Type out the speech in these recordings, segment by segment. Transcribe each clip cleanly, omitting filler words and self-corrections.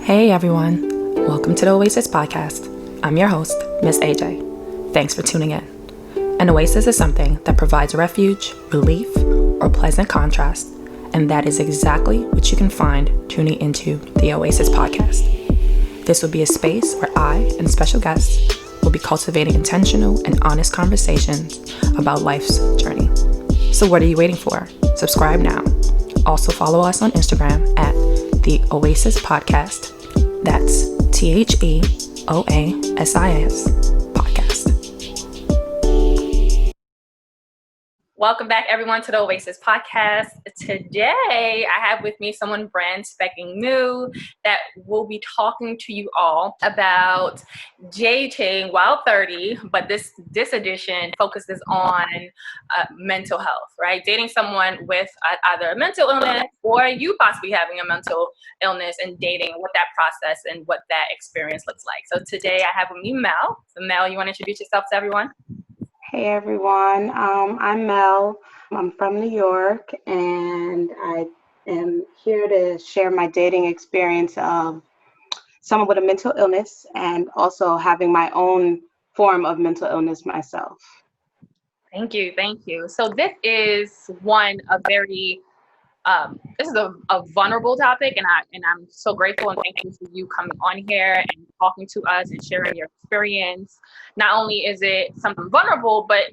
Hey everyone, welcome to the Oasis podcast. I'm your host, Miss AJ. Thanks for tuning in. An oasis is something that provides refuge, relief, or pleasant contrast, and that is exactly what you can find tuning into the Oasis podcast. This will be a space where I and special guests will be cultivating intentional and honest conversations about life's journey. So what are you waiting for? Subscribe now. Also follow us on Instagram at the Oasis Podcast. That's TheOasis Podcast. Welcome back, everyone, to the Oasis Podcast. Today, I have with me someone brand spanking new that will be talking to you all about dating while 30, but this edition focuses on mental health, right? Dating someone with either a mental illness or you possibly having a mental illness and dating, what that process and what that experience looks like. So today, I have with me Mel. So Mel, you want to introduce yourself to everyone? Hey everyone, I'm Mel. I'm from New York, and I am here to share my dating experience of someone with a mental illness and also having my own form of mental illness myself. Thank you. So this is a vulnerable topic, and I'm so grateful and thankful for you coming on here and talking to us and sharing your experience. Not only is it something vulnerable, but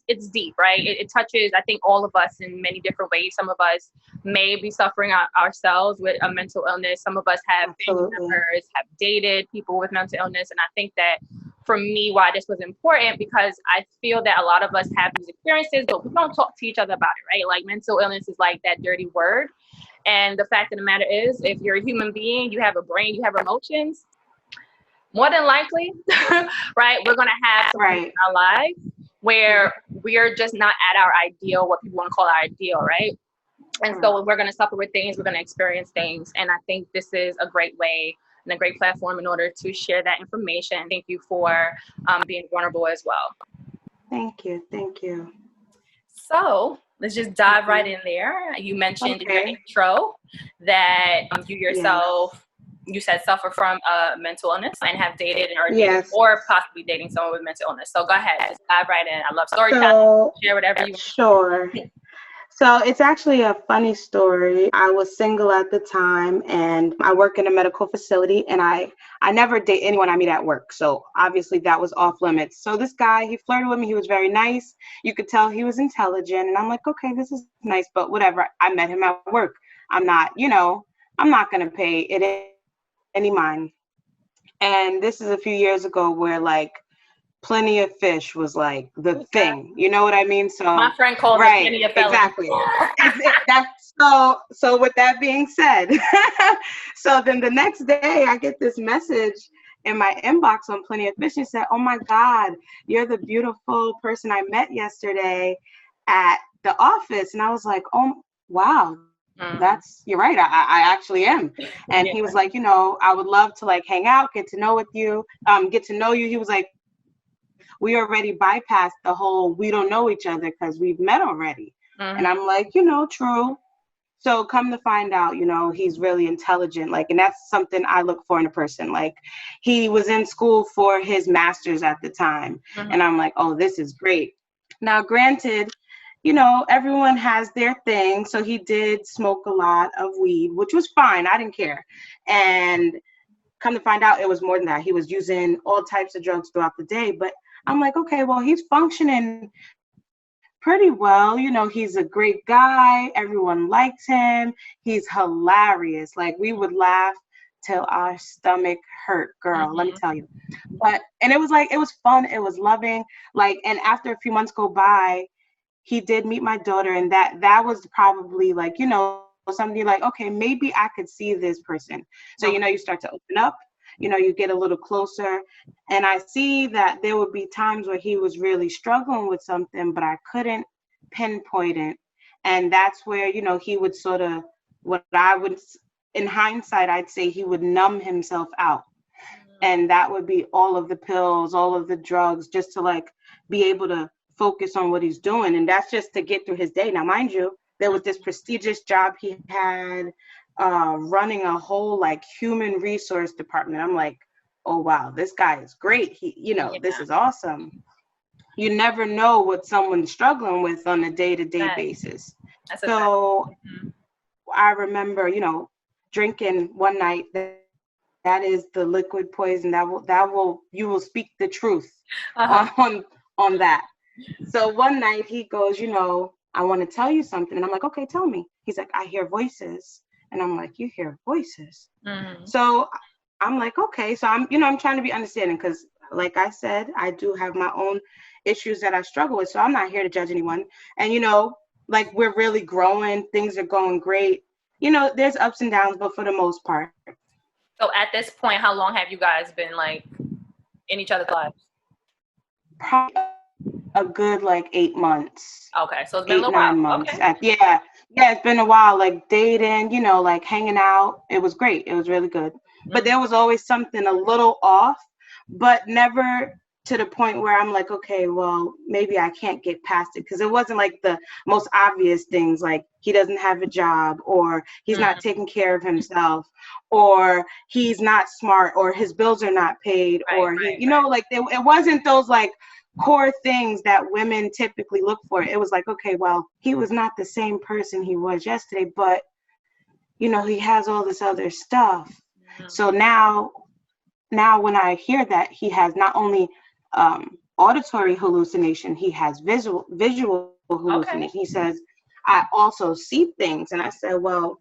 it's deep, right? It touches, I think, all of us in many different ways. Some of us may be suffering ourselves with a mental illness. Some of us have family members, have dated people with mental illness, and I think that for me, why this was important, because I feel that a lot of us have these experiences, but we don't talk to each other about it, right? Like, mental illness is like that dirty word. And the fact of the matter is, if you're a human being, you have a brain, you have emotions, more than likely, right, we're going to have something in our lives where we're just not at our ideal, what people want to call our ideal, right? And so we're going to suffer with things, we're going to experience things. And I think this is a great way and a great platform in order to share that information. Thank you for being vulnerable as well. Thank you. So let's just dive right in there. You mentioned in your intro that you yourself, you said, suffer from a mental illness and have dated or possibly dating someone with mental illness. So go ahead, just dive right in. I love storytelling. Share whatever you want. Sure. So it's actually a funny story. I was single at the time, and I work in a medical facility, and I never date anyone I meet at work. So obviously that was off limits. So this guy, he flirted with me. He was very nice. You could tell he was intelligent. And I'm like, okay, this is nice, but whatever. I met him at work. I'm not going to pay it any mind. And this is a few years ago where, like, Plenty of Fish was like the thing, you know what I mean? So my friend called it Plenty of Felony. Exactly. So with that being said, so then the next day I get this message in my inbox on Plenty of Fish and said, "Oh my God, you're the beautiful person I met yesterday at the office." And I was like, "Oh wow, you're right. I actually am." And he was like, "I would love to like hang out, get to know you." He was like, "We already bypassed the whole we don't know each other because we've met already." And I'm like, true. So come to find out, he's really intelligent. Like, and that's something I look for in a person. Like, he was in school for his master's at the time. And I'm like, oh, this is great. Now, granted, everyone has their thing. So he did smoke a lot of weed, which was fine. I didn't care. And come to find out, it was more than that. He was using all types of drugs throughout the day. But I'm like, okay, well, he's functioning pretty well. He's a great guy. Everyone likes him. He's hilarious. Like, we would laugh till our stomach hurt, girl. Let me tell you. And it was fun. It was loving. Like, and after a few months go by, he did meet my daughter. And that was probably like, something like, okay, maybe I could see this person. So, you start to open up. You get a little closer, and I see that there would be times where he was really struggling with something, but I couldn't pinpoint it. And that's where, he would sort of, what I would, in hindsight, I'd say he would numb himself out. And that would be all of the pills, all of the drugs, just to like be able to focus on what he's doing. And that's just to get through his day. Now, mind you, there was this prestigious job he had. running a whole like human resource department. I'm like, oh wow, this guy is great. He, this is awesome. You never know what someone's struggling with on a day-to-day basis. So I remember, drinking one night. That is the liquid poison. You will speak the truth on that. So one night he goes, I want to tell you something. And I'm like, okay, tell me. He's like, I hear voices. And I'm like, you hear voices? Mm-hmm. So I'm like, okay. So I'm trying to be understanding because, like I said, I do have my own issues that I struggle with. So I'm not here to judge anyone. And, like we're really growing. Things are going great. There's ups and downs, but for the most part. So at this point, how long have you guys been like in each other's lives? Probably a good like 8 months. Okay, so it's been a little while. 9 months. Okay. Yeah, it's been a while. Like dating, like hanging out. It was great. It was really good. Mm-hmm. But there was always something a little off, but never to the point where I'm like, okay, well, maybe I can't get past it, because it wasn't like the most obvious things, like he doesn't have a job, or he's not taking care of himself, or he's not smart, or his bills are not paid, or like it wasn't those like core things that women typically look for. It was like, okay, well, he was not the same person he was yesterday, but he has all this other stuff. Mm-hmm. So now when I hear that he has not only auditory hallucination, he has visual hallucination. Okay. He says, I also see things. And I said, well,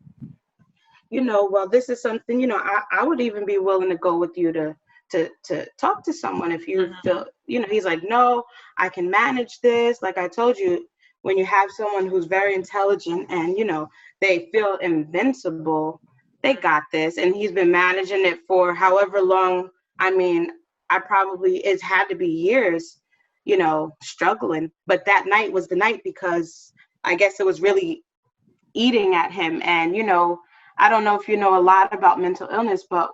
this is something, I would even be willing to go with you to talk to someone if you feel, he's like, no, I can manage this. Like I told you, when you have someone who's very intelligent and, they feel invincible, they got this. And he's been managing it for however long. I mean, it's had to be years, struggling. But that night was the night, because I guess it was really eating at him. And, I don't know if you know a lot about mental illness, but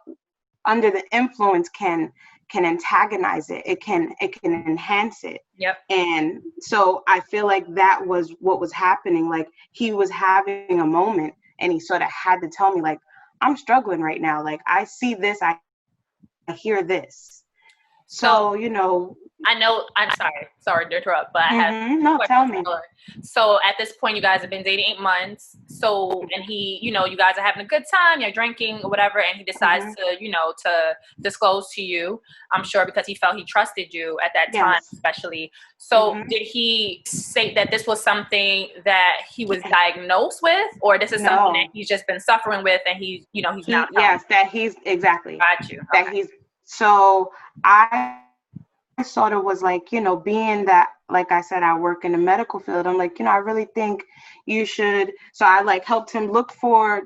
under the influence can antagonize it. It can enhance it. Yep. And so I feel like that was what was happening. Like he was having a moment and he sort of had to tell me, like, I'm struggling right now. Like I see this, I hear this. So, I know, I'm sorry to interrupt, but I have no, tell me. So at this point, you guys have been dating 8 months. So, and he, you guys are having a good time, you're drinking or whatever, and he decides to, to disclose to you, I'm sure because he felt he trusted you at that time, especially. So did he say that this was something that he was diagnosed with, or this is something that he's just been suffering with and he's, he's now Yes, that he's, exactly. Got you. That he's, so I sort of was like, being that, like I said, I work in the medical field, I'm like, I really think you should. So I like helped him look for,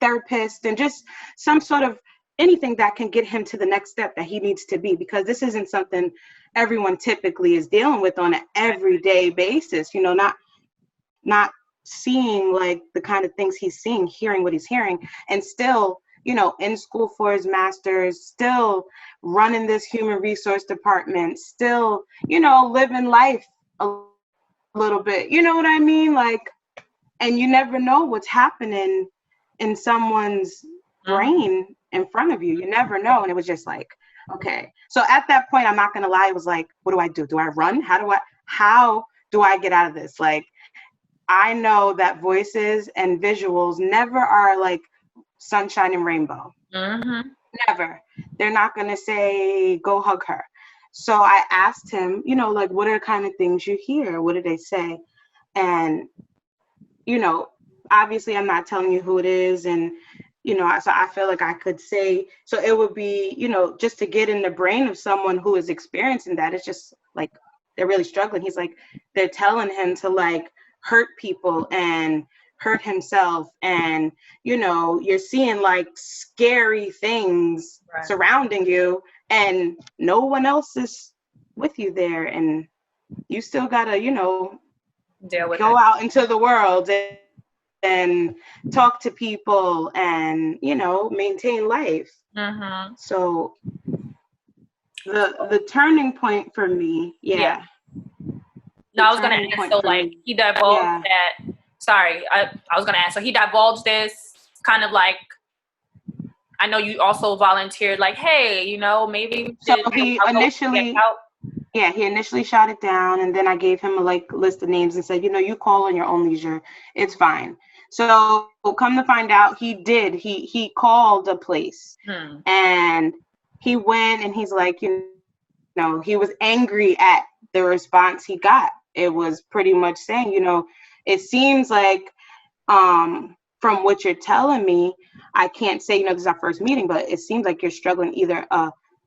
therapists and just some sort of anything that can get him to the next step that he needs to be, because this isn't something everyone typically is dealing with on an everyday basis, not seeing like the kind of things he's seeing, hearing what he's hearing, and still, in school for his master's, still running this human resource department, still, living life a little bit, you know what I mean? Like, and you never know what's happening in someone's brain in front of you. You never know. And it was just like, okay. So at that point, I'm not going to lie. It was like, what do I do? Do I run? How do I get out of this? Like, I know that voices and visuals never are like sunshine and rainbow. Mm-hmm. Never. They're not going to say, go hug her. So I asked him, like, what are the kind of things you hear? What do they say? And, obviously I'm not telling you who it is. And, so I feel like I could say, so it would be, just to get in the brain of someone who is experiencing that. It's just like, they're really struggling. He's like, they're telling him to like hurt people and hurt himself, and you're seeing like scary things surrounding you, and no one else is with you there, and you still gotta go out into the world and talk to people and maintain life. So the turning point for me, no, I was gonna ask, so like he divulged that. Sorry, I was going to ask. So he divulged this kind of like, I know you also volunteered, like, hey, you know, maybe. So he initially, yeah, he initially shot it down, and then I gave him a list of names and said, you know, you call on your own leisure, it's fine. So come to find out, he did. He called a place, and he went, and he's like, you know, he was angry at the response he got. It was pretty much saying, you know, it seems like, from what you're telling me, I can't say, you know, this is our first meeting, but it seems like you're struggling either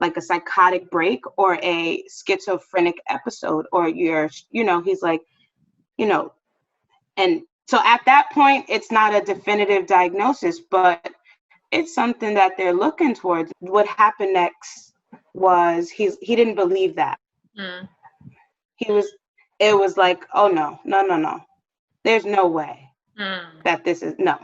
like a psychotic break or a schizophrenic episode, or you're, you know, he's like, you know, and so at that point, it's not a definitive diagnosis, but it's something that they're looking towards. What happened next was he didn't believe that. It was like, oh no. There's no way that this is, no.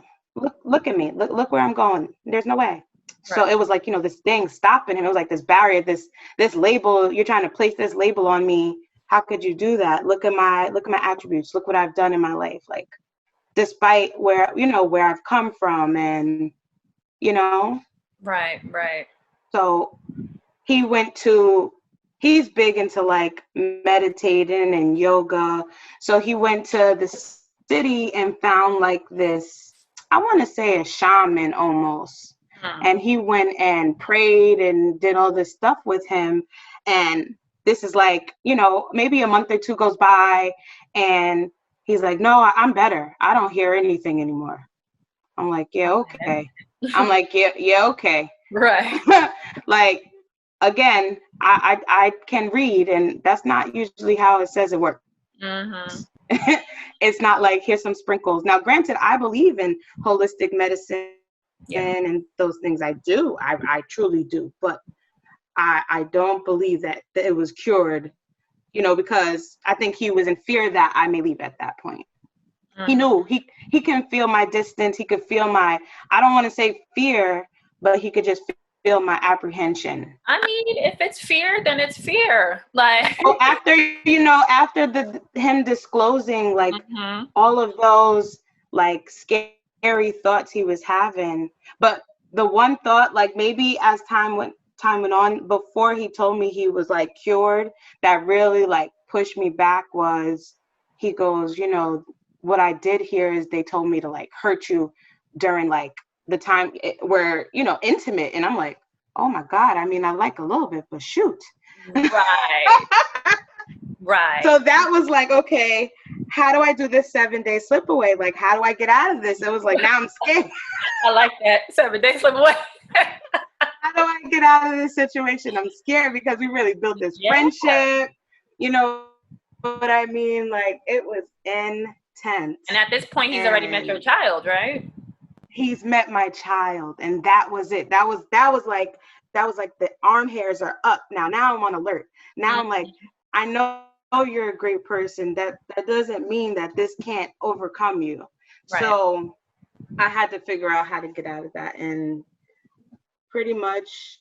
Look at me. Look where I'm going. There's no way. Right. So it was like, you know, this thing stopping him. It was like this barrier, this label. You're trying to place this label on me. How could you do that? Look at my attributes. Look what I've done in my life. Like, despite where, you know, where I've come from, and, you know. Right. So he's big into like meditating and yoga. So he went to the city and found like this, I want to say a shaman almost. And he went and prayed and did all this stuff with him. And this is like, you know, maybe a month or two goes by, and he's like, no, I'm better. I don't hear anything anymore. I'm like, yeah, okay. I'm like, yeah, okay. Right. Like, again, I can read, and that's not usually how it says it works. It's not like, here's some sprinkles. Now, granted, I believe in holistic medicine and those things. I do. I truly do. But I don't believe that it was cured, you know, because I think he was in fear that I may leave at that point. He knew he can feel my distance. He could feel my, I don't want to say fear, but he could just feel my apprehension. I mean, if it's fear, then it's fear. Like, well, after him disclosing like all of those like scary thoughts he was having, but the one thought, like maybe as time went on, before he told me he was like cured, that really like pushed me back was, he goes, you know, what I did here is they told me to like hurt you during like the time where, you know, intimate. And I'm like, oh my God, I mean, I like a little bit, but shoot. Right. Right. So that was like, okay, how do I do this 7-day slip away? Like, how do I get out of this? It was like, now I'm scared. I like that. 7-day slip away. How do I get out of this situation? I'm scared because we really built this friendship. You know what I mean? Like, it was intense. And at this point, he's already met your child, right? He's met my child, and that was it. That was like the arm hairs are up now. Now I'm on alert. Now I'm like, I know you're a great person. That doesn't mean that this can't overcome you. Right. So I had to figure out how to get out of that, and pretty much,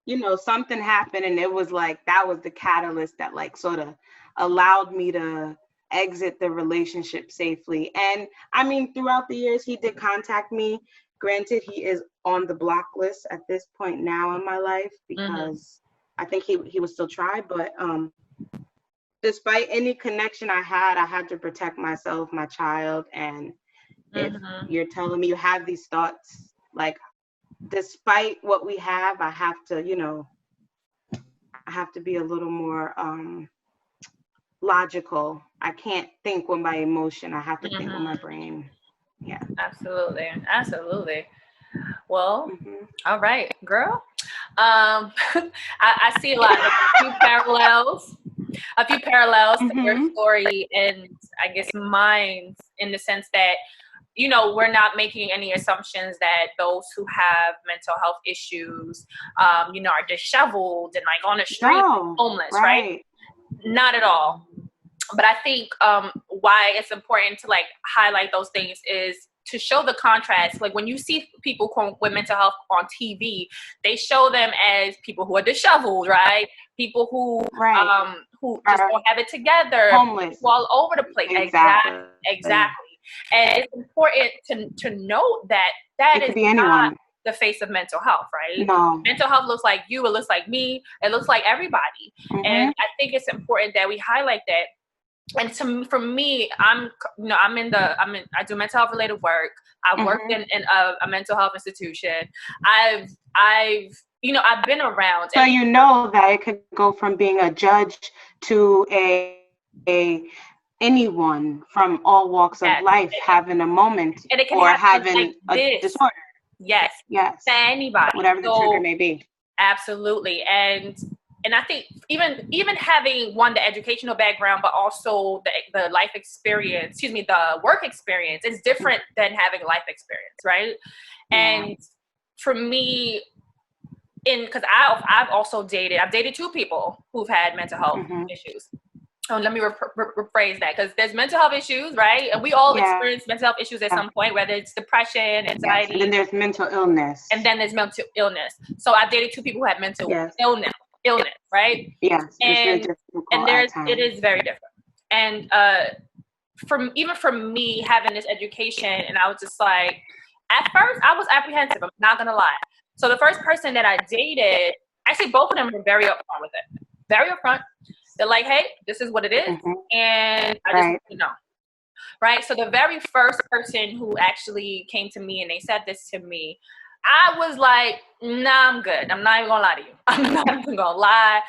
you know, something happened, and it was like, that was the catalyst that like sort of allowed me to exit the relationship safely. And I mean, throughout the years, he did contact me. Granted, he is on the block list at this point now in my life, because I think he would still try, but despite any connection I had to protect myself, my child. And if you're telling me you have these thoughts, like, despite what we have, I have to, you know, I have to be a little more logical. I can't think with my emotion. I have to think with my brain. Yeah. Absolutely. Well, all right, girl. I see a few parallels to your story, and I guess mine, in the sense that, you know, we're not making any assumptions that those who have mental health issues, you know, are disheveled and like on the street, homeless, right? Not at all. But I think why it's important to like highlight those things is to show the contrast. Like, when you see people with mental health on TV, they show them as people who are disheveled, right? People who just don't have it together, homeless, all over the place. Exactly. And it's important to note that that is not the face of mental health, right? No. Mental health looks like you, it looks like me, it looks like everybody. And I think it's important that we highlight that. And for me, I do mental health related work. I've worked in a mental health institution. I've been around. So you know that it could go from being a judge to anyone from all walks of life having a moment, and it can or happen having like a disorder. Yes. To anybody. Whatever the trigger may be. Absolutely. And I think even having the educational background, but also the life experience, the work experience, is different than having life experience, right? Yeah. And for me, because I've dated two people who've had mental health issues. Oh, let me rephrase that, because there's mental health issues, right? And we all experience mental health issues at some point, whether it's depression, anxiety. And then there's mental illness. So I've dated two people who had mental illness, right? Yes. And it is very different. And from me having this education, and I was just like, at first I was apprehensive, I'm not gonna lie. So the first person that I dated, actually both of them were very upfront with it. Very upfront. They're like, hey, this is what it is. And I just want to know. Right? So the very first person who actually came to me and they said this to me, I was like, nah, I'm good. I'm not even going to lie to you. I'm not even going to lie.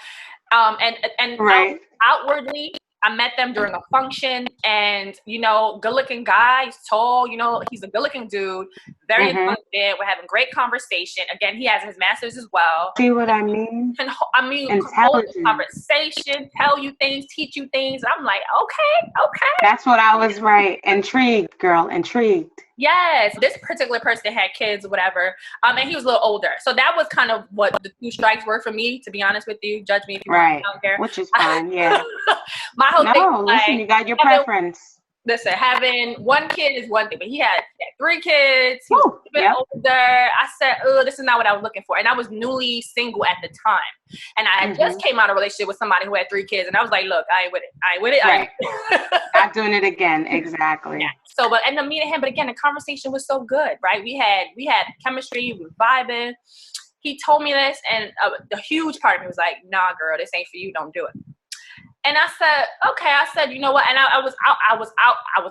Outwardly, I met them during a function, and, good looking guy, he's tall, he's a good looking dude, very intelligent. We're having great conversation. Again, he has his master's as well. See what I mean? Hold a conversation, tell you things, teach you things. I'm like, okay. That's what I was intrigued, girl, intrigued. Yes, this particular person had kids or whatever, and he was a little older. So that was kind of what the two strikes were for me, to be honest with you. Judge me if you want, I don't care. Which is fine, yeah. My whole thing was listen, you got your preference. Listen, having one kid is one thing, but he had 3 kids. He was a bit older. I said, oh, this is not what I was looking for. And I was newly single at the time. And I had just came out of a relationship with somebody who had 3 kids. And I was like, look, I ain't with it. Right. Not doing it again. Exactly. Yeah. So, but I ended up meeting him. But again, the conversation was so good, right? We had chemistry. We were vibing. He told me this, and a huge part of me was like, nah, girl, this ain't for you. Don't do it. And I said, okay. I said, you know what? And I was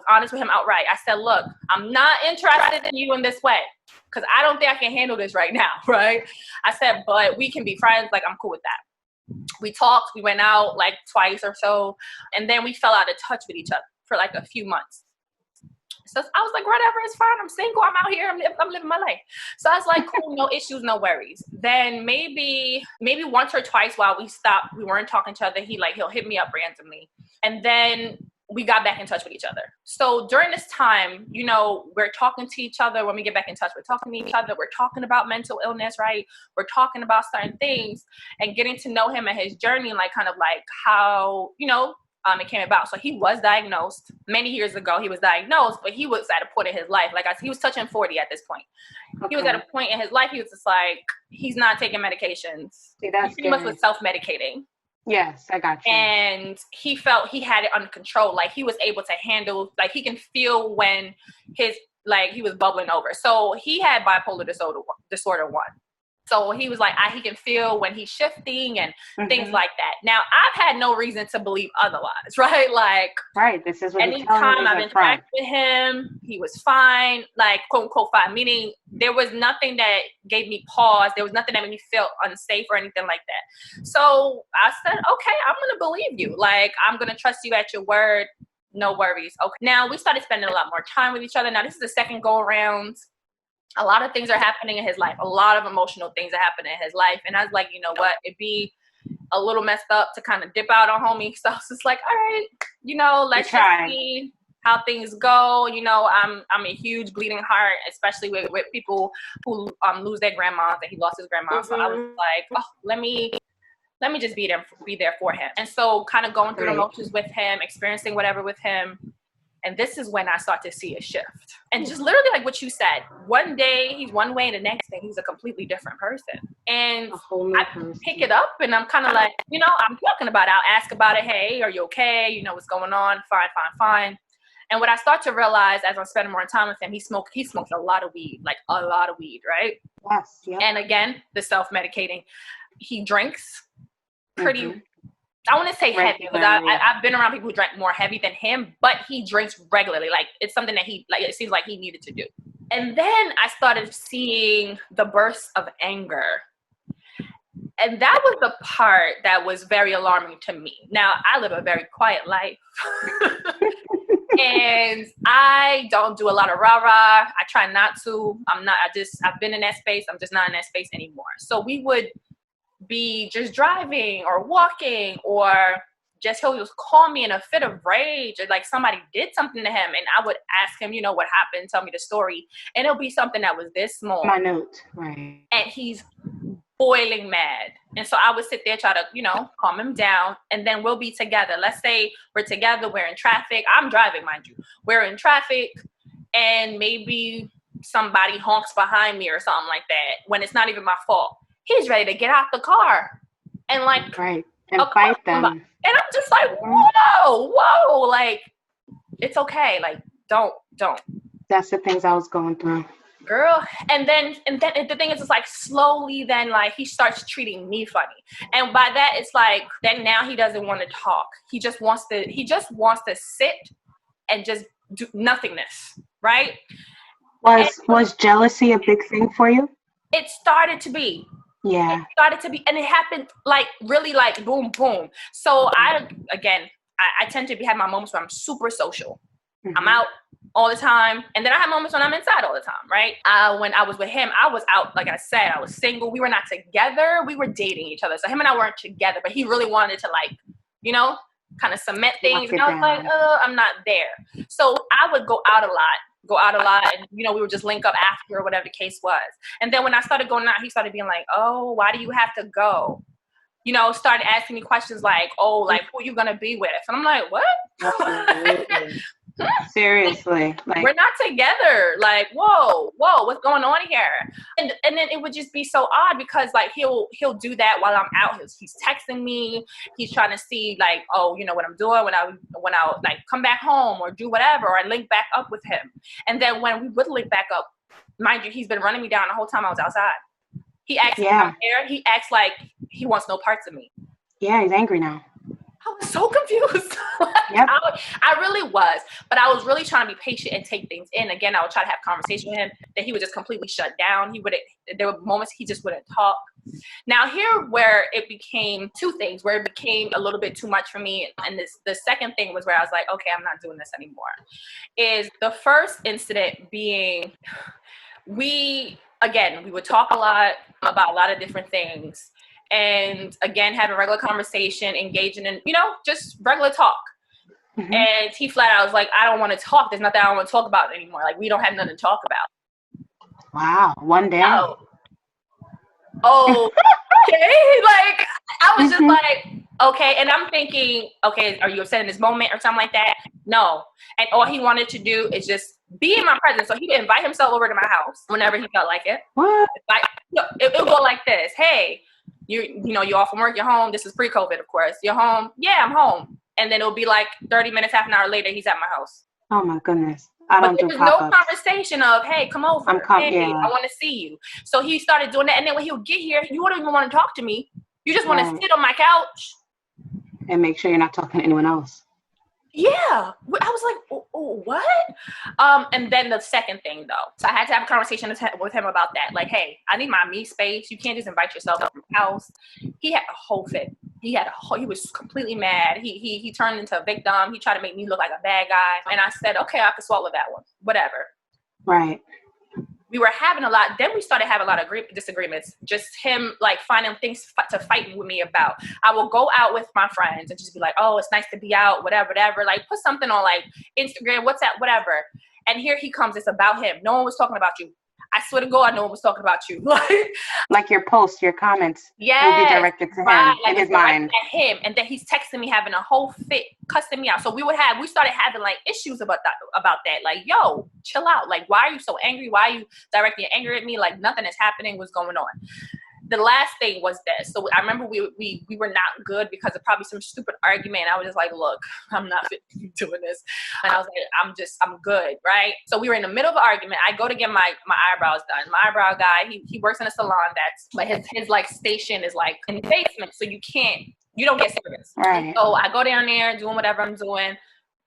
honest with him outright. I said, look, I'm not interested in you in this way, because I don't think I can handle this right now, right? I said, but we can be friends. Like, I'm cool with that. We talked. We went out like twice or so, and then we fell out of touch with each other for like a few months. So I was like, whatever, it's fine. I'm single. I'm out here. I'm living my life. So I was like, cool, no issues, no worries. Then maybe once or twice while we weren't talking to each other, he'll hit me up randomly. And then we got back in touch with each other. So during this time, we're talking to each other. When we get back in touch, we're talking to each other. We're talking about mental illness, right? We're talking about certain things and getting to know him and his journey, and like kind of like how, it came about. So he was diagnosed many years ago. He was diagnosed, but he was at a point in his life. He was touching 40 at this point. Okay. He was at a point in his life. He was just like, he's not taking medications. See, that's he pretty much was self-medicating. Yes, I got you. And he felt he had it under control. Like, he was able to handle, like, he can feel when he was bubbling over. So he had bipolar disorder 1. So he was like, he can feel when he's shifting and things like that. Now, I've had no reason to believe otherwise, right? Like, this is what anytime I've interacted with him, he was fine, like, quote unquote fine, meaning there was nothing that gave me pause. There was nothing that made me feel unsafe or anything like that. So I said, okay, I'm going to believe you. Like, I'm going to trust you at your word. No worries. Okay. Now we started spending a lot more time with each other. Now this is the second go around. A lot of things are happening in his life. A lot of emotional things are happening in his life. And I was like, you know what? It'd be a little messed up to kind of dip out on homie. So I was just like, all right, let's just see how things go. I'm a huge bleeding heart, especially with people who lose their grandmas, and he lost his grandma. So I was like, let me just be there for him. And so kind of going through the emotions with him, experiencing whatever with him. And this is when I start to see a shift. And just literally like what you said, one day he's one way and the next day he's a completely different person. And I pick it up and I'm kind of like, I'm talking about it. I'll ask about it. Hey, are you okay? What's going on? Fine. And what I start to realize as I'm spending more time with him, he smokes a lot of weed, like a lot of weed, right? Yes. Yep. And again, the self-medicating. He drinks pretty, I want to say heavy, because I've been around people who drank more heavy than him, but he drinks regularly. Like, it's something that it seems like he needed to do. And then I started seeing the bursts of anger. And that was the part that was very alarming to me. Now, I live a very quiet life. And I don't do a lot of rah-rah. I try not to. I've been in that space. I'm just not in that space anymore. So we would be just driving or walking, or just he'll just call me in a fit of rage, or like somebody did something to him, and I would ask him, what happened, tell me the story, and it'll be something that was this small. Minute, right. And he's boiling mad. And so I would sit there, try to, calm him down, and then we'll be together. Let's say we're together, we're in traffic. I'm driving, mind you. We're in traffic, and maybe somebody honks behind me or something like that when it's not even my fault. He's ready to get out the car and right, and fight them. And I'm just like, whoa, like, it's okay. Like, don't. That's the things I was going through. Girl. And then the thing is, it's like slowly then, like, he starts treating me funny. And by that, it's like, then now he doesn't want to talk. He just wants to sit and just do nothingness. Right. Was jealousy a big thing for you? It started to be. Yeah. It started to be, and it happened like really like boom, boom. So I tend to have my moments where I'm super social. Mm-hmm. I'm out all the time. And then I have moments when I'm inside all the time, right? When I was with him, I was out, like I said, I was single. We were not together. We were dating each other. So him and I weren't together, but he really wanted to, like, kind of cement things. And I was like, I'm not there. So I would go out a lot, and we would just link up after, or whatever the case was. And then when I started going out, he started being like, oh, why do you have to go? Started asking me questions like, oh, like, who are you gonna be with? And I'm like, what? Seriously, like, we're not together. Like, whoa, what's going on here? And then it would just be so odd, because like he'll do that while I'm out. He's texting me. He's trying to see, like, oh, what I'm doing when I like come back home or do whatever, or I link back up with him. And then when we would link back up, mind you, he's been running me down the whole time I was outside. He acts like he acts like he wants no parts of me. Yeah, he's angry now. I was so confused. Yep. I really was. But I was really trying to be patient and take things in. Again, I would try to have conversation with him. Then he would just completely shut down. There were moments he just wouldn't talk. Now, here where it became two things, where it became a little bit too much for me. And the second thing was where I was like, okay, I'm not doing this anymore. Is the first incident being, we would talk a lot about a lot of different things. And again, having regular conversation, engaging in, just regular talk. Mm-hmm. And he flat out was like, I don't want to talk. There's nothing I don't want to talk about anymore. Like, we don't have nothing to talk about. Wow. One day. Oh, okay. Like, I was just like, okay. And I'm thinking, okay, are you upset in this moment or something like that? No. And all he wanted to do is just be in my presence. So he would invite himself over to my house whenever he felt like it. What? Like, it would go like this. Hey, you're off from work, you're home. This is pre-COVID, of course. You're home. Yeah, I'm home. And then it'll be like 30 minutes, half an hour later, he's at my house. Oh my goodness. There was no conversation of, hey, come over. Hey, I want to see you. So he started doing that. And then when he would get here, you wouldn't even want to talk to me. You just want to sit on my couch. And make sure you're not talking to anyone else. Yeah. I was like, oh, what? And then the second thing, though. So I had to have a conversation with him about that. Like, hey, I need my me space. You can't just invite yourself to my house. He had a whole fit. He was completely mad. He turned into a victim. He tried to make me look like a bad guy. And I said, okay, I could swallow that one. Whatever. Right. We were having a lot. Then we started having a lot of disagreements. Just him, like, finding things to fight with me about. I will go out with my friends and just be like, oh, it's nice to be out, whatever. Like, put something on, like, Instagram, WhatsApp, whatever. And here he comes. It's about him. No one was talking about you. I swear to God, no one was talking about you. Like your posts, your comments will be directed to him, like, in his mind. At him. And then he's texting me, having a whole fit, cussing me out. So we started having, like, issues about that. Like, yo, chill out. Like, why are you so angry? Why are you directing your anger at me? Like, nothing is happening. What's going on? the last thing was this. So I remember we were not good because of probably some stupid argument. I was just like, look, I'm not doing this. And I was like, I'm good, right? So we were in the middle of an argument. I go to get my eyebrows done. My eyebrow guy, he works in a salon but his like station is like in the basement. So you don't get service. Right. So I go down there doing whatever I'm doing.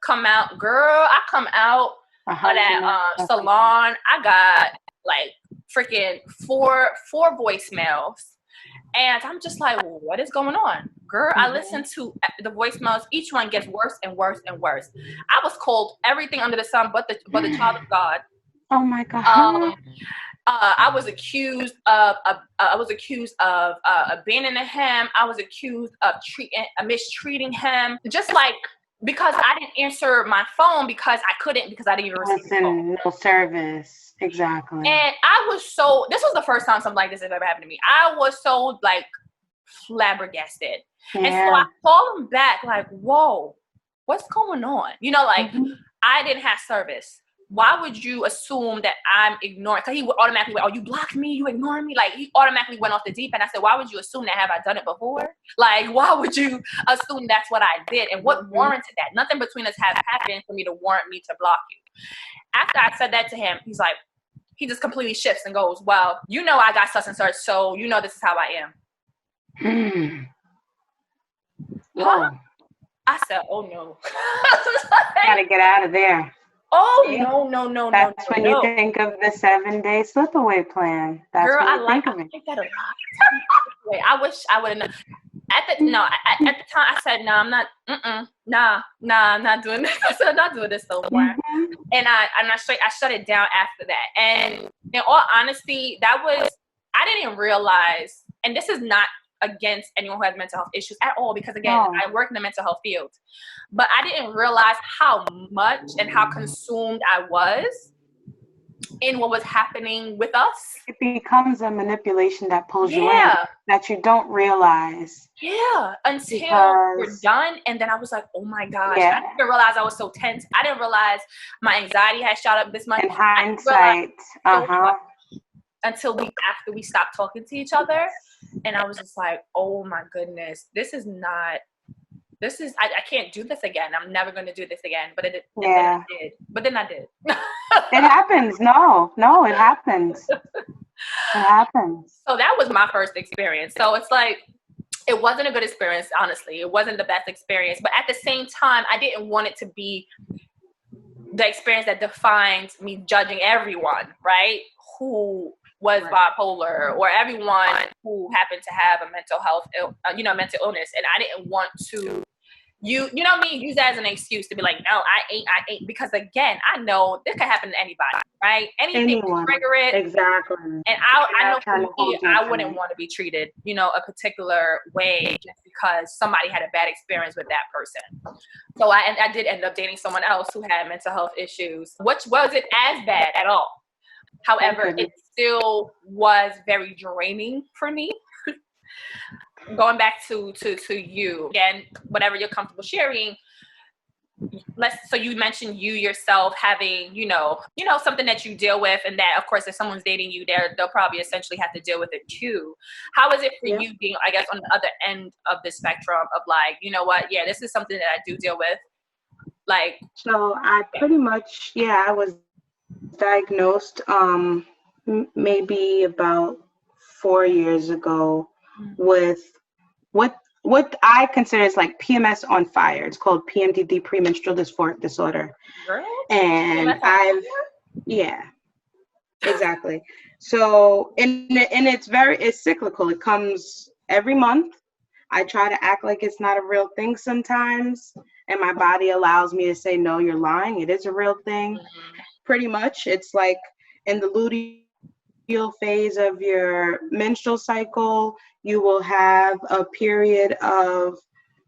Come out, girl. I come out of that salon. I got like freaking four voicemails, and I'm just like, well, what is going on, girl? I listen to the voicemails. Each one gets worse and worse and worse. I was called everything under the sun, but the child of God. Oh my God. I was accused of abandoning him. I was accused of mistreating him, just like. Because I didn't answer my phone because I didn't even receive the phone. No service. Exactly. And this was the first time something like this has ever happened to me. I was so like flabbergasted. Yeah. And so I called him back like, whoa, what's going on? You know, like I didn't have service. Why would you assume that I'm ignoring? Because he would automatically, you blocked me, you ignored me. Like he automatically went off the deep end. I said, why would you assume that? Have I done it before? Like, why would you assume that's what I did? And what warranted that? Nothing between us has happened for me to warrant me to block you. After I said that to him, he's like, he just completely shifts and goes, well, you know I got such and such, so you know this is how I am. Huh? I said, oh no. Gotta get out of there. Oh, no. That's when you think of the 7-day slip-away plan. That's girl, I think that a lot. Wait, I wish I would have known. At the time, I said, no, I'm not, I'm not doing this. I said, I'm not doing this no more. And I shut it down after that. And in all honesty, I didn't realize, and this is not against anyone who has mental health issues at all, because again, I work in the mental health field, but I didn't realize how much and how consumed I was in what was happening with us. It becomes a manipulation that pulls you in that you don't realize. Yeah, until we're done. And then I was like, oh my gosh. I didn't realize I was so tense. I didn't realize my anxiety had shot up this much. In hindsight. Until after we stopped talking to each other. And I was just like, oh my goodness, I can't do this again. I'm never going to do this again. But then I did. It happens. No, it happens. It happens. So that was my first experience. So it's like, it wasn't a good experience, honestly. It wasn't the best experience. But at the same time, I didn't want it to be the experience that defines me judging everyone, right? Who was bipolar, or everyone who happened to have a mental health, mental illness. And I didn't want to, use that as an excuse to be like, no, I ain't. Because again, I know this can happen to anybody, right? Anything can trigger it. Exactly. And I know for me, I wouldn't want to be treated, a particular way just because somebody had a bad experience with that person. So I did end up dating someone else who had mental health issues, which wasn't as bad at all. However, it still was very draining for me. Going back to you again, whatever you're comfortable sharing. So you mentioned you yourself having, something that you deal with, and that of course, if someone's dating you, they'll probably essentially have to deal with it too. How is it for you being, I guess, on the other end of the spectrum of like, you know what? Yeah, this is something that I do deal with. Like, so I pretty much, I was diagnosed maybe about 4 years ago with what I consider is like PMS on fire. It's called PMDD, premenstrual dysphoric disorder. Girl? And exactly. So and it's cyclical. It comes every month. I try to act like it's not a real thing sometimes, and my body allows me to say, no, you're lying. It is a real thing. Pretty much, it's like in the luteal phase of your menstrual cycle, you will have a period of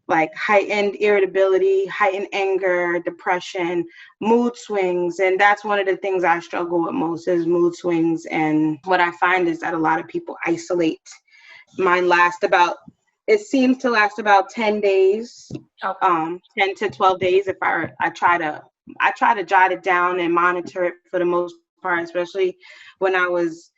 like heightened irritability, heightened anger, depression, mood swings. And that's one of the things I struggle with most is mood swings. And what I find is that a lot of people isolate. Mine seems to last about 10 days, 10 to 12 days. If I try to jot it down and monitor it for the most part, especially when I was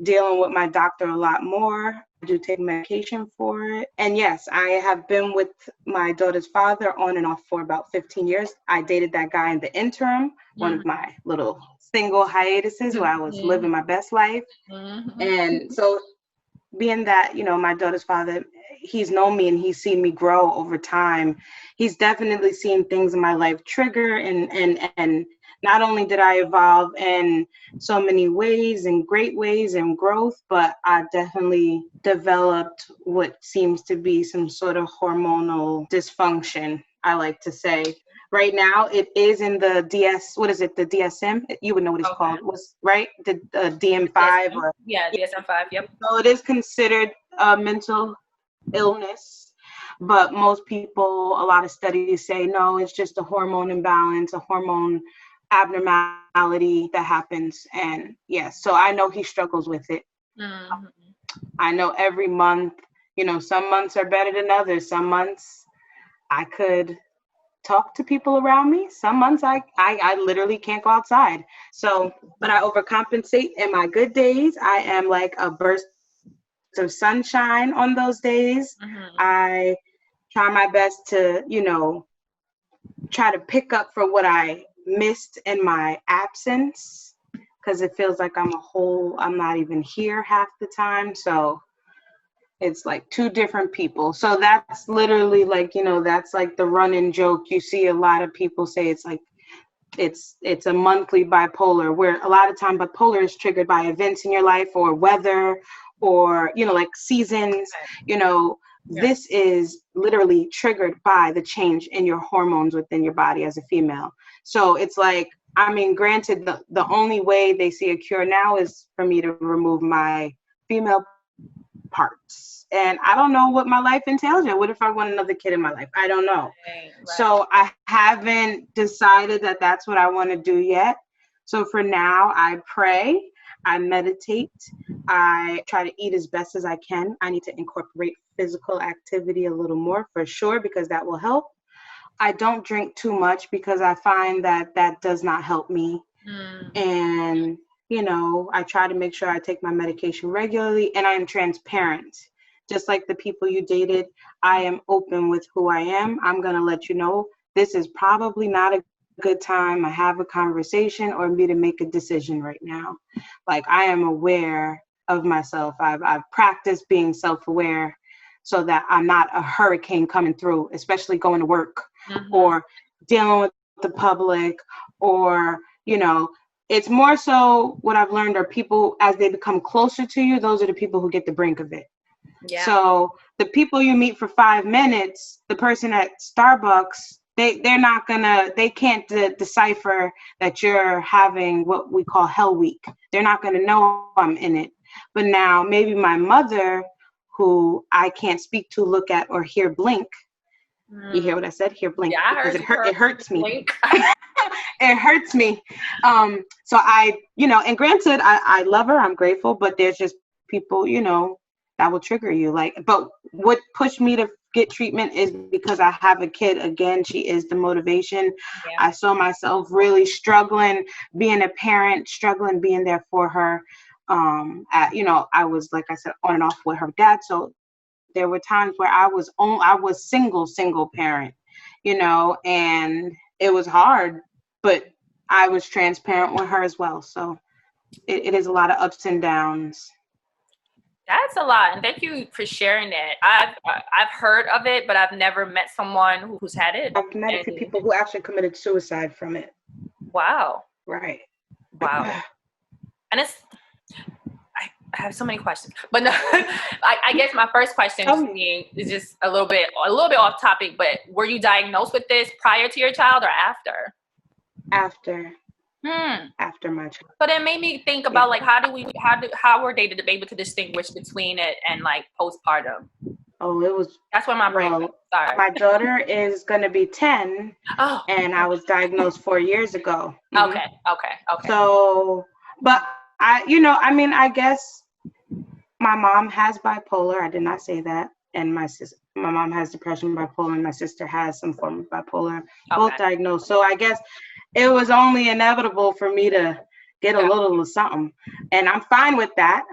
dealing with my doctor a lot more. I do take medication for it. And yes, I have been with my daughter's father on and off for about 15 years. I dated that guy in the interim, one of my little single hiatuses where I was living my best life. And so being that, you know, my daughter's father, he's known me and he's seen me grow over time. He's definitely seen things in my life trigger, and not only did I evolve in so many ways and great ways and growth, but I definitely developed what seems to be some sort of hormonal dysfunction, I like to say. Right now, it is in the the DSM? You would know what it's called, right? The DM5 DSM. or DSM-5, yep. So it is considered a mental illness, but most people, a lot of studies say, no, it's just a hormone imbalance, a hormone abnormality that happens. And yes, so I know he struggles with it. I know every month, you know, some months are better than others. Some months I could talk to people around me. Some months I literally can't go outside. So, but I overcompensate. In my good days, I am like a burst of sunshine on those days. I try my best to, you know, try to pick up for what I missed in my absence, because it feels like I'm not even here half the time. So it's like two different people. So that's literally like, you know, that's like the running joke. You see a lot of people say it's like, it's a monthly bipolar, where a lot of time bipolar is triggered by events in your life or weather or, you know, like seasons, you know. This is literally triggered by the change in your hormones within your body as a female. So it's like, I mean, granted, the only way they see a cure now is for me to remove my female parts. And I don't know what my life entails yet. What if I want another kid in my life? I don't know. Right. So I haven't decided that that's what I want to do yet. So for now, I pray, I meditate, I try to eat as best as I can. I need to incorporate physical activity a little more for sure, because that will help. I don't drink too much because I find that that does not help me. And you know, I try to make sure I take my medication regularly, and I am transparent. Just like the people you dated, I am open with who I am. I'm going to let you know this is probably not a good time to have a conversation or me to make a decision right now. Like, I am aware of myself. I've practiced being self-aware so that I'm not a hurricane coming through, especially going to work or dealing with the public, or, you know, it's more so what I've learned are people, as they become closer to you, those are the people who get the brink of it. Yeah. So the people you meet for 5 minutes, the person at Starbucks, they can't decipher that you're having what we call hell week. They're not going to know I'm in it. But now maybe my mother, who I can't speak to, look at, or hear blink. You hear what I said? Hear blink. Yeah, because it hurts me. It hurts me. So I, you know, and granted, I love her. I'm grateful, but there's just people, you know, that will trigger you. Like, but what pushed me to get treatment is because I have a kid. Again, she is the motivation. Yeah. I saw myself really struggling being a parent, struggling being there for her. You know, I was, like I said, on and off with her dad. So there were times where I was single parent, you know, and it was hard, but I was transparent with her as well. So it is a lot of ups and downs. That's a lot, and thank you for sharing that. I've heard of it, but I've never met someone who's had it. I've met a few people who actually committed suicide from it. Wow. Right. Wow. And I have so many questions, but no, I guess my first question is just a little bit off topic. But were you diagnosed with this prior to your child or after? After. After my child. But it made me think about like how were they able to distinguish between it and like postpartum? Oh, that's when my brain was. Sorry. My daughter is going to be 10. Oh. And I was diagnosed 4 years ago. Okay. So, but I guess my mom has bipolar. I did not say that. And my mom has depression, bipolar, and my sister has some form of bipolar, both diagnosed. So I guess it was only inevitable for me to get a little of something. And I'm fine with that.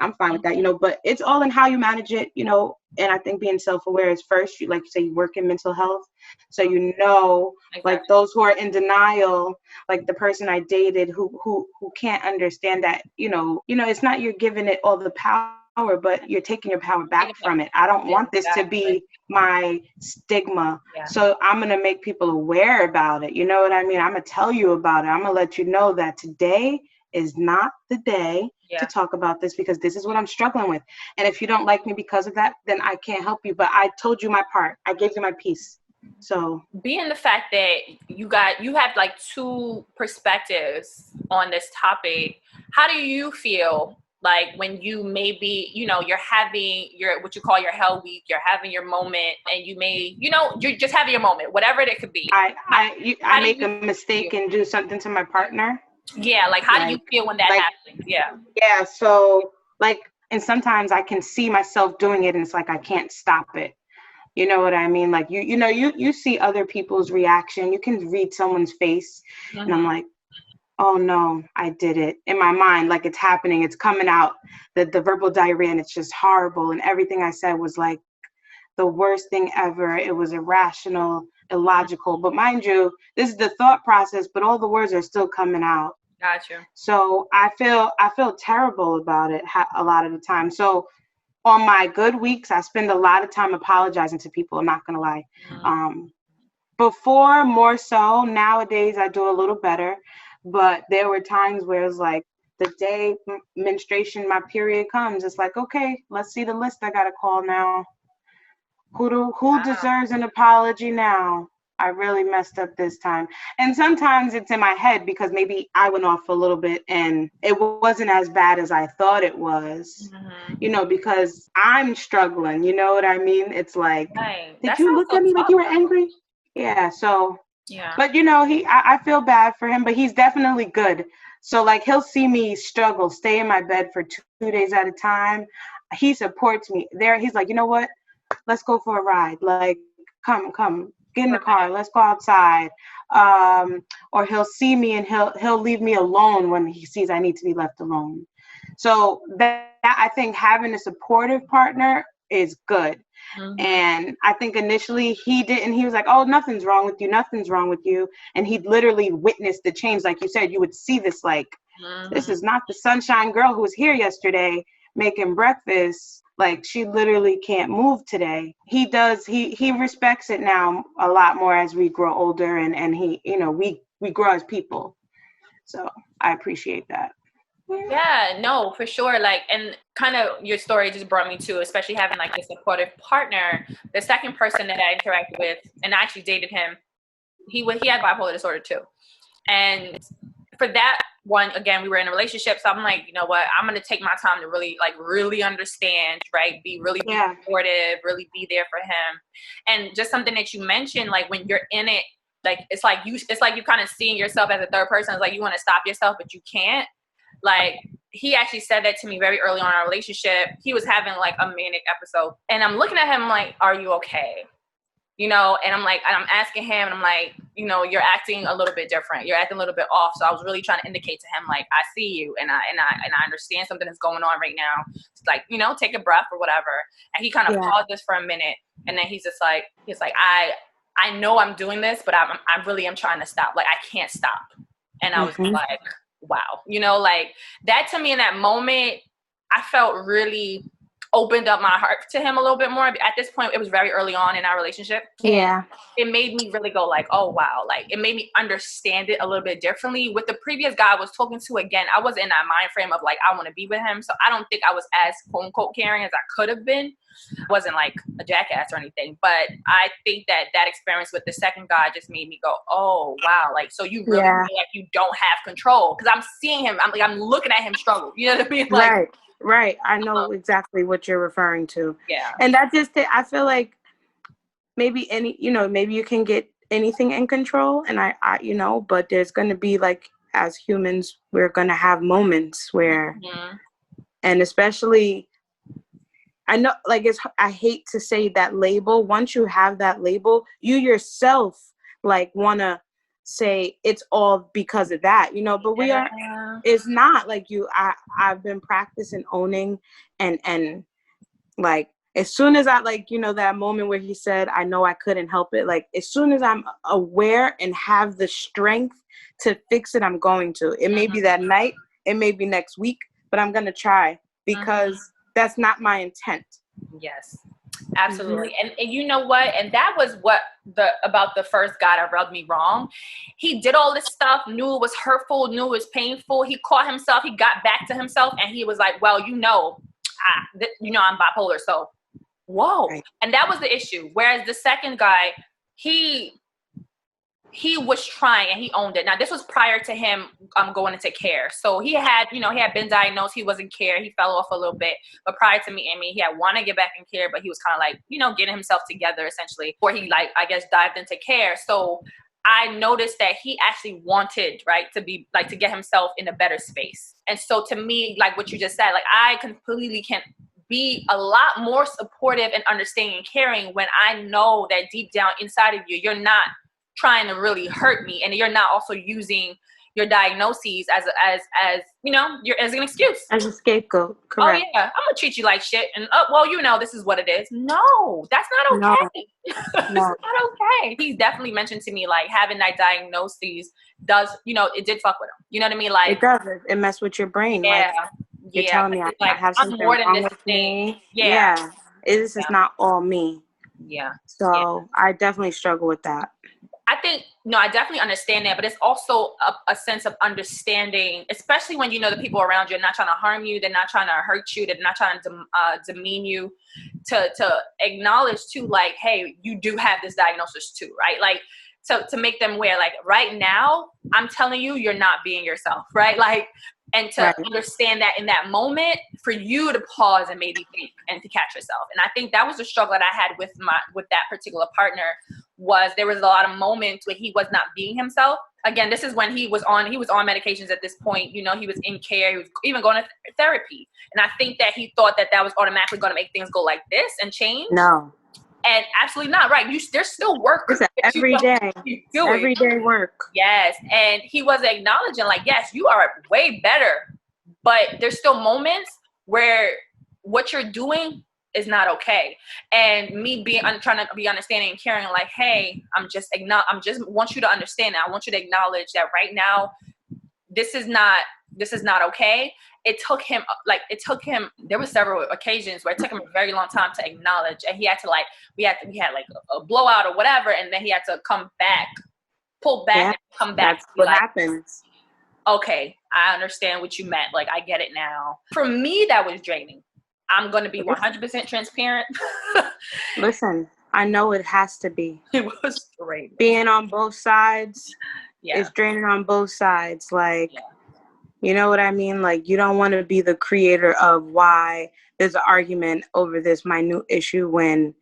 But it's all in how you manage it, and I think being self-aware is first. Like you say, you work in mental health. So, like those who are in denial, like the person I dated who can't understand that, it's not you're giving it all the power, but you're taking your power back from it. I don't want this to be my stigma. Yeah. So I'm going to make people aware about it. You know what I mean? I'm going to tell you about it. I'm going to let you know that today is not the day to talk about this, because this is what I'm struggling with. And if you don't like me because of that, then I can't help you. But I told you my part. I gave you my piece. So being the fact that you have like two perspectives on this topic, how do you feel like when you maybe, you're having what you call your hell week, you're having your moment, and you may, you're just having your moment, whatever it could be. I make a mistake and do something to my partner. Yeah, like how do you feel when that happens? Yeah. Yeah, so and sometimes I can see myself doing it, and it's like I can't stop it. You know what I mean? Like you see other people's reaction. You can read someone's face, and I'm like, oh no, I did it in my mind. Like it's happening, it's coming out, the verbal diarrhea, and it's just horrible. And everything I said was like the worst thing ever. It was irrational, illogical. But mind you, this is the thought process, but all the words are still coming out. Gotcha. So I feel terrible about it a lot of the time. So on my good weeks, I spend a lot of time apologizing to people. I'm not going to lie. Before, more so. Nowadays, I do a little better. But there were times where it's like the day menstruation, my period comes, it's like, okay, let's see the list I got to call now. Who deserves an apology now? I really messed up this time. And sometimes it's in my head because maybe I went off a little bit and it wasn't as bad as I thought it was, because I'm struggling. You know what I mean? It's like, did you look at me like you were angry? Yeah. So, yeah. But, I feel bad for him, but he's definitely good. So like he'll see me struggle, stay in my bed for 2 days at a time. He supports me there. He's like, you know what? Let's go for a ride. Like, come. Get in the car, let's go outside. Or he'll see me and he'll leave me alone when he sees I need to be left alone. So that I think having a supportive partner is good. And I think initially he didn't. He was like, oh, nothing's wrong with you. And he literally witnessed the change. Like you said, you would see this like, this is not the sunshine girl who was here yesterday making breakfast. Like she literally can't move today. He respects it now a lot more as we grow older and he, we grow as people. So I appreciate that. Yeah, no, for sure. Like, and kind of your story just brought me to, especially having like a supportive partner. The second person that I interacted with, and I actually dated him, he had bipolar disorder too. And for that one, again, we were in a relationship. So I'm like, you know what? I'm going to take my time to really understand, right? Be supportive, really be there for him. And just something that you mentioned, like when you're in it, like, it's like you're kind of seeing yourself as a third person. It's like you want to stop yourself, but you can't. Like, he actually said that to me very early on in our relationship. He was having like a manic episode. And I'm looking at him like, are you okay? And I'm asking him, and I'm like, you're acting a little bit different. You're acting a little bit off. So I was really trying to indicate to him, like, I see you, and I understand something is going on right now. It's like, take a breath or whatever. And he kind of pauses for a minute, and then he's like, I know I'm doing this, but I really am trying to stop. Like, I can't stop. And I was like, wow, like that to me in that moment, I felt really opened up my heart to him a little bit more. At this point, it was very early on in our relationship. Yeah. It made me really go like, oh, wow. Like, it made me understand it a little bit differently. With the previous guy I was talking to, again, I was in that mind frame of like, I want to be with him. So I don't think I was as quote unquote caring as I could have been. Wasn't like a jackass or anything. But I think that experience with the second guy just made me go, oh, wow. Like, so you really feel like you don't have control. Because I'm seeing him. I'm looking at him struggle. You know what I mean? Like, Right. I know exactly what you're referring to. Yeah. And that just, I feel like maybe maybe you can get anything in control. And I but there's going to be like, as humans, we're going to have moments where, and especially, I know, like, I hate to say that label. Once you have that label, you yourself like want to say it's all because of that, you know, but we are, it's not like I've been practicing owning and like, as soon as I, like, you know, that moment where he said, I know I couldn't help it. Like, as soon as I'm aware and have the strength to fix it, I'm going to. It may be that night, it may be next week, but I'm going to try because that's not my intent. Yes, absolutely. And you know what? And that was what about the first guy that rubbed me wrong. He did all this stuff, knew it was hurtful, knew it was painful. He caught himself, he got back to himself, and he was like, well, I'm bipolar, so whoa. Right. And that was the issue. Whereas the second guy, he was trying and he owned it. Now, this was prior to him going into care. So he had been diagnosed. He was in care. He fell off a little bit. But prior to meeting me, he had wanted to get back in care, but he was kind of like, getting himself together essentially, or he dived into care. So I noticed that he actually wanted, right, to get himself in a better space. And so to me, like what you just said, like I completely can be a lot more supportive and understanding and caring when I know that deep down inside of you, you're not trying to really hurt me, and you're not also using your diagnoses as as an excuse, as a scapegoat. Correct. Oh yeah, I'm gonna treat you like shit, and this is what it is. No, that's not okay. No. It's not okay. He's definitely mentioned to me like having that diagnoses does, it did fuck with him. You know what I mean? Like it does. It mess with your brain. Yeah. Like, you're telling me I have something more than wrong this with thing. me. Yeah. This is not all me. Yeah. So I definitely struggle with that. I definitely understand that, but it's also a sense of understanding, especially when the people around you are not trying to harm you, they're not trying to hurt you, they're not trying to demean you, to acknowledge too, like, hey, you do have this diagnosis too, right? Like, to make them aware, like, right now, I'm telling you, you're not being yourself, right? Like, and to understand that in that moment, for you to pause and maybe think and to catch yourself. And I think that was the struggle that I had with that particular partner. There was a lot of moments where he was not being himself. Again, this is when he was on medications at this point. He was in care. He was even going to therapy. And I think that he thought that was automatically going to make things go like this and change. No. And absolutely not, right? There's still work. Everyday work. Yes. And he was acknowledging like, yes, you are way better. But there's still moments where what you're doing is not okay. And me trying to be understanding and caring, like, hey, I'm just want you to understand that. I want you to acknowledge that right now, this is not okay. It took him, there were several occasions where it took him a very long time to acknowledge, and he had to we had like a blowout or whatever, and then he had to pull back and come back. That's what happens. Okay, I understand what you meant. Like, I get it now. For me, that was draining. I'm going to be 100% transparent. Listen, I know it has to be. It was draining. Being on both sides is draining on both sides. Like, you know what I mean? Like, you don't want to be the creator of why there's an argument over this minute issue when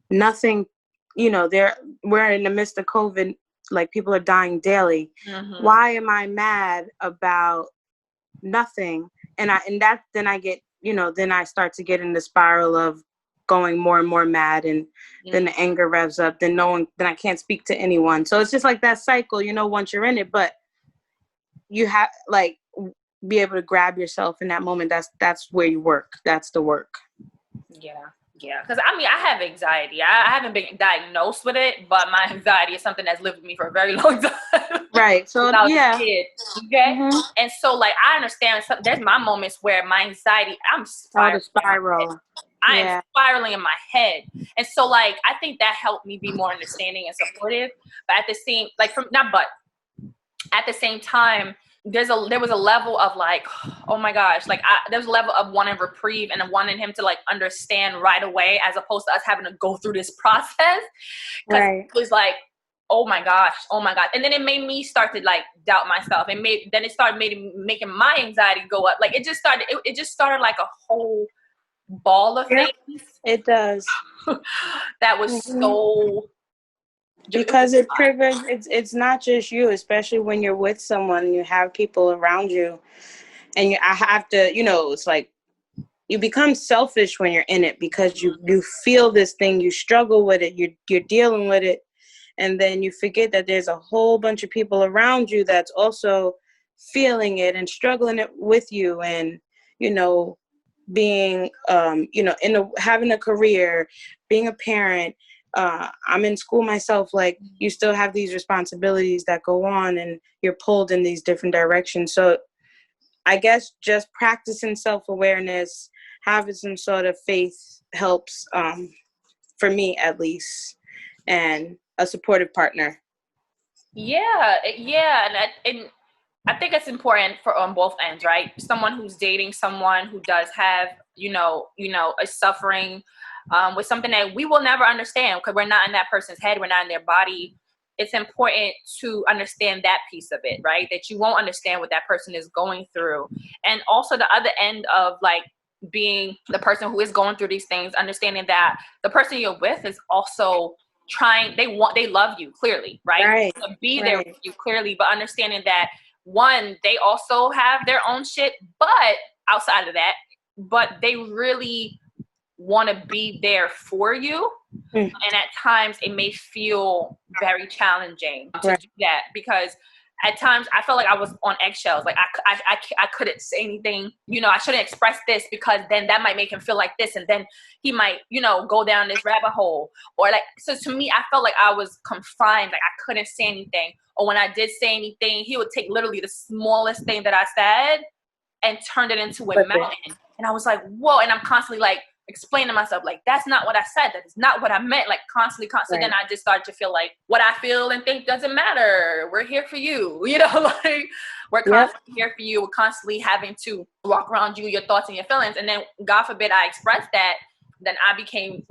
nothing, we're in the midst of COVID, like people are dying daily. Mm-hmm. Why am I mad about nothing? And then I get, then I start to get in the spiral of going more and more mad, and then the anger revs up, then I can't speak to anyone. So it's just like that cycle, once you're in it, but you have be able to grab yourself in that moment. That's where you work. That's the work. Yeah. Because I have anxiety. I haven't been diagnosed with it, but my anxiety is something that's lived with me for a very long time. Right. So I was a kid. Okay. Mm-hmm. And so I understand there's my moments where my anxiety, I'm spiraling. I am spiraling in my head. And so I think that helped me be more understanding and supportive. But at the same, at the same time, there was a level of oh my gosh, there was a level of wanting reprieve and wanting him to understand right away, as opposed to us having to go through this process. It was oh my gosh. And then it made me start to doubt myself, and then it started making my anxiety go up. It just started like a whole ball of things. It does. That was so. Because it's not just you, especially when you're with someone, you have people around you, and I have to, it's like you become selfish when you're in it, because you feel this thing, you struggle with it, you're dealing with it, And then you forget that there's a whole bunch of people around you that's also feeling it and struggling it with you. And, you know, being, having a career, being a parent, I'm in school myself, like you still have these responsibilities that go on and you're pulled in these different directions. So I guess just practicing self-awareness, having some sort of faith helps, for me at least, and a supportive partner. Yeah, and I think it's important for on both ends, right? Someone who's dating someone who does have, a suffering with something that we will never understand because we're not in that person's head, we're not in their body. It's important to understand that piece of it, right? That you won't understand what that person is going through. And also the other end of like being the person who is going through these things, understanding that the person you're with is also trying, they love you clearly, right? To be there with you clearly, but understanding that one, they also have their own shit, but outside of that, but they really want to be there for you. And at times it may feel very challenging to do that because at times I felt like I was on eggshells. Like I couldn't say anything, I shouldn't express this because then that might make him feel like this. And then he might, go down this rabbit hole or like, so to me, I felt like I was confined. Like I couldn't say anything. Or when I did say anything, he would take literally the smallest thing that I said and turned it into a mountain. And I was like, whoa. And I'm constantly like, explain to myself, like, that's not what I said. That is not what I meant. Like constantly. So then I just started to feel like what I feel and think doesn't matter. We're here for you. Like we're constantly here for you. We're constantly having to walk around you, your thoughts and your feelings. And then God forbid I expressed that, then I became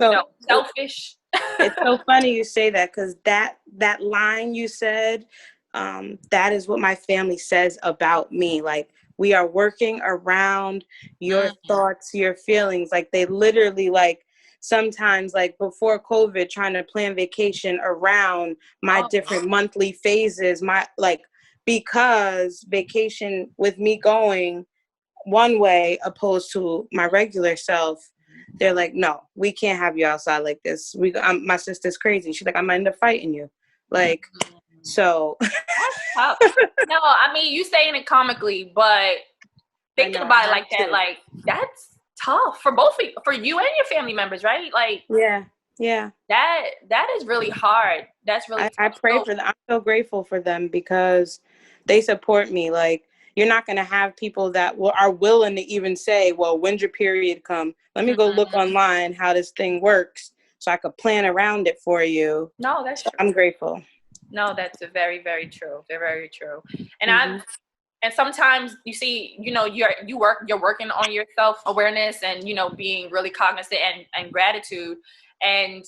selfish. It's so funny you say that because that line you said, that is what my family says about me. Like, we are working around your thoughts, your feelings. Like they literally, like sometimes like before COVID, trying to plan vacation around my different monthly phases, because vacation with me going one way opposed to my regular self, they're like, no, we can't have you outside like this. My sister's crazy. She's like, I might end up fighting you. Like, so. That's tough. No, I mean, you saying it comically, but thinking about it like that, like that's tough for both of you, for you and your family members, right? Like, yeah. That is really hard. That's really I pray for them. I'm so grateful for them because they support me. Like, you're not going to have people that are willing to even say, well, when's your period come? Let me go look online how this thing works so I could plan around it for you. No, that's true. I'm grateful. No, that's very, very true. Very, very true. And and sometimes you see, you're working on your self-awareness and, being really cognizant and gratitude. And,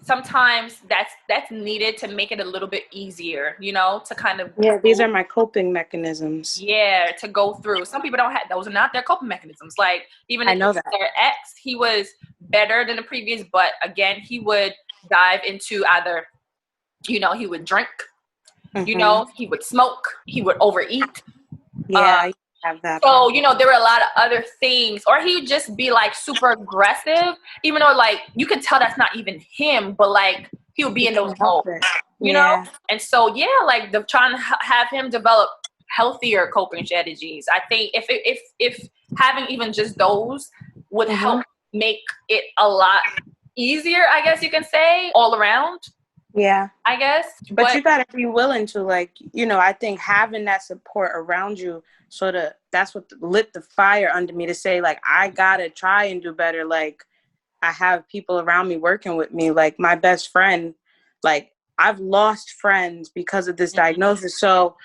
sometimes that's needed to make it a little bit easier, to kind of. Yeah, these are my coping mechanisms. Yeah, to go through. Some people don't have, those are not their coping mechanisms. Like even I know that their ex, he was better than the previous, but again, he would dive into either, he would drink, he would smoke, he would overeat. Yeah, I have that. So, there were a lot of other things, or he would just be like super aggressive, even though like you can tell that's not even him, but like he would be in those modes, you know? And so, like trying to have him develop healthier coping strategies. I think if having even just those would help make it a lot easier, I guess you can say, all around. Yeah, I guess. But you gotta be willing to, like, I think having that support around you, sort of, that's what lit the fire under me to say, like, I gotta try and do better. Like, I have people around me working with me, like my best friend. Like, I've lost friends because of this diagnosis. So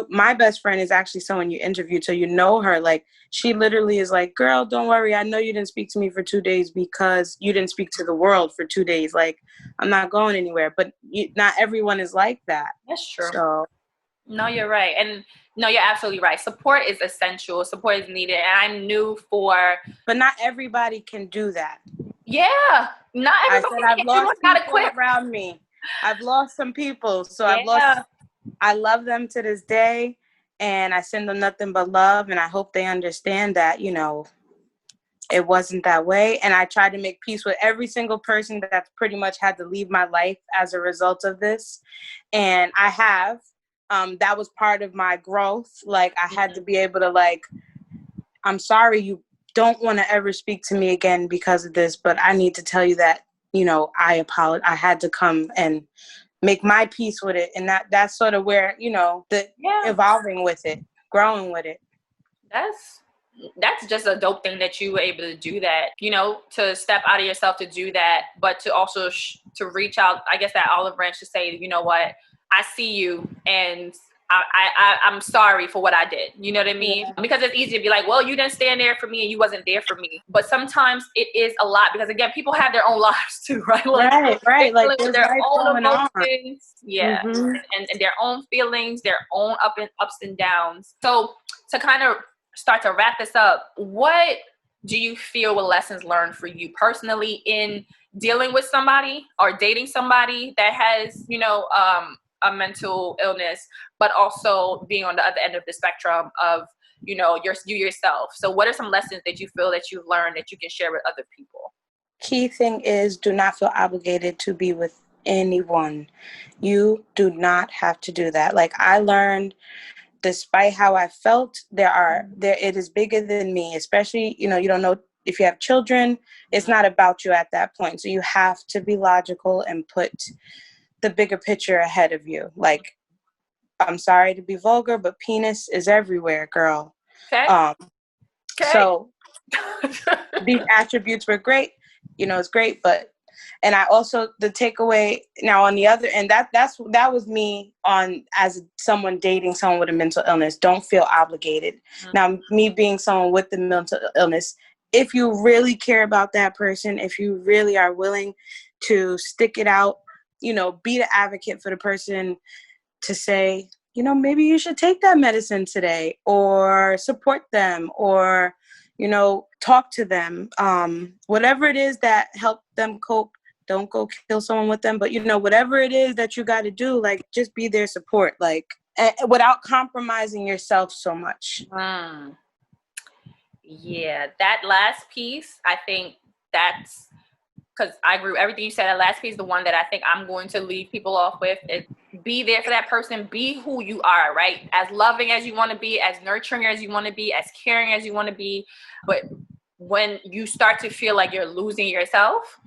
my best friend is actually someone you interviewed, so you know her. Like, she literally is like, girl, don't worry. I know you didn't speak to me for 2 days because you didn't speak to the world for 2 days. Like, I'm not going anywhere. But not everyone is like that. That's true. So. No, you're right. And no, you're absolutely right. Support is essential. Support is needed. And I'm new for. But not everybody can do that. Yeah. Not everybody. I've lost people around me. I've lost some people. So I love them to this day, and I send them nothing but love, and I hope they understand that, it wasn't that way. And I tried to make peace with every single person that's pretty much had to leave my life as a result of this. And I have, that was part of my growth. Like, I had to be able to, like, I'm sorry, you don't want to ever speak to me again because of this, but I need to tell you that, you know, I apologize. I had to come and make my peace with it. And that's sort of where, you know, the evolving with it, growing with it. That's just a dope thing that you were able to do that, you know, to step out of yourself to do that, but to also to reach out, I guess, that olive branch to say, you know what, I see you and I'm sorry for what I did. You know what I mean? Yeah. Because it's easy to be like, well, you didn't stand there for me and you wasn't there for me. But sometimes it is a lot because, again, people have their own lives too, right? Like, right. Like their own emotions. Yeah. Mm-hmm. And their own feelings, their own ups and downs. So to kind of start to wrap this up, what do you feel were lessons learned for you personally in dealing with somebody or dating somebody that has, you know, a mental illness, but also being on the other end of the spectrum of, you know, you yourself? So what are some lessons that you feel that you've learned that you can share with other people? Key thing is, do not feel obligated to be with anyone. You do not have to do that. Like, I learned, despite how I felt, it is bigger than me, especially, you know, you don't know if you have children, it's not about you at that point. So you have to be logical and put the bigger picture ahead of you. Like, I'm sorry to be vulgar, but penis is everywhere, girl. Okay. So these attributes were great, you know, it's great, but, and I also, the takeaway now on the other end, that was me on as someone dating someone with a mental illness. Don't feel obligated. Mm-hmm. Now, me being someone with the mental illness, if you really care about that person, if you really are willing to stick it out, you know, be the advocate for the person to say, you know, maybe you should take that medicine today, or support them, or, you know, talk to them. Whatever it is that helped them cope, don't go kill someone with them. But, you know, whatever it is that you got to do, like, just be their support, like, without compromising yourself so much. Yeah, that last piece, I think that's, because I agree with everything you said. That last piece is the one that I think I'm going to leave people off with. Is be there for that person. Be who you are, right? As loving as you want to be, as nurturing as you want to be, as caring as you want to be. But when you start to feel like you're losing yourself,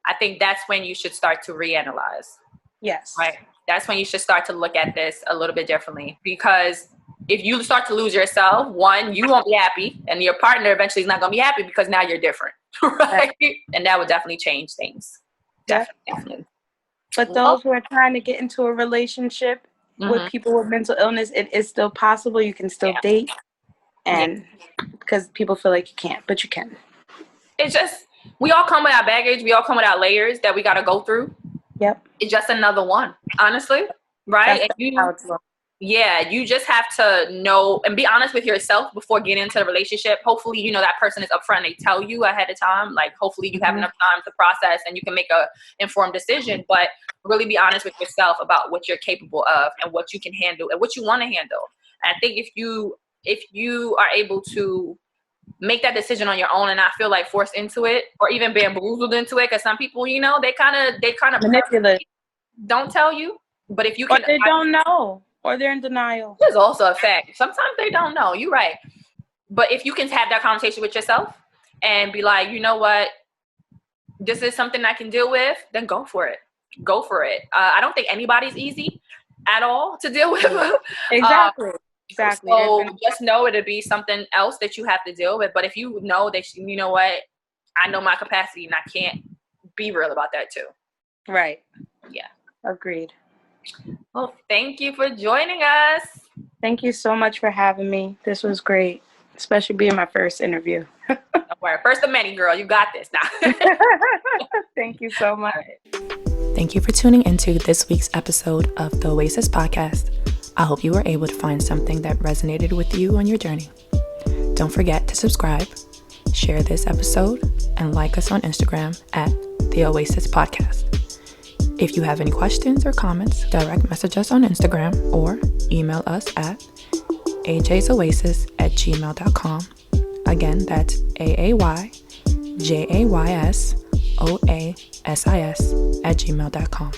I think that's when you should start to reanalyze. Yes. Right? That's when you should start to look at this a little bit differently. Because if you start to lose yourself, one, you won't be happy, and your partner eventually is not going to be happy because now you're different, right? And that would definitely change things. Definitely. But those who are trying to get into a relationship with people with mental illness, it is still possible. You can still date, and because people feel like you can't, but you can. It's just, we all come with our baggage. We all come with our layers that we got to go through. Yep. It's just another one, honestly, right? How it's going. Yeah, you just have to know and be honest with yourself before getting into the relationship. Hopefully, you know, that person is upfront and they tell you ahead of time. Like, hopefully you have enough time to process and you can make a informed decision. But really be honest with yourself about what you're capable of and what you can handle and what you want to handle. And I think if you are able to make that decision on your own and not feel like forced into it or even bamboozled into it, because some people, you know, they kind of manipulate, don't tell you. But if you can, or they don't know. Or they're in denial. There's also a fact. Sometimes they don't know. You're right. But if you can have that conversation with yourself and be like, you know what, this is something I can deal with, then go for it. Go for it. I don't think anybody's easy at all to deal with. Exactly. So just know it'll be something else that you have to deal with. But if you know that, you know what, I know my capacity and I can't, be real about that too. Right. Yeah. Agreed. Well, thank you for joining us. Thank you so much for having me. This was great, especially being my first interview. Don't worry. First of many, girl. You got this now. Thank you so much. Thank you for tuning into this week's episode of the Oasis podcast. I hope you were able to find something that resonated with you on your journey. Don't forget to subscribe, share this episode, and like us on Instagram at the Oasis podcast. If you have any questions or comments, direct message us on Instagram or email us at ajsoasis@gmail.com. Again, that's AAYJAYSOASIS @gmail.com.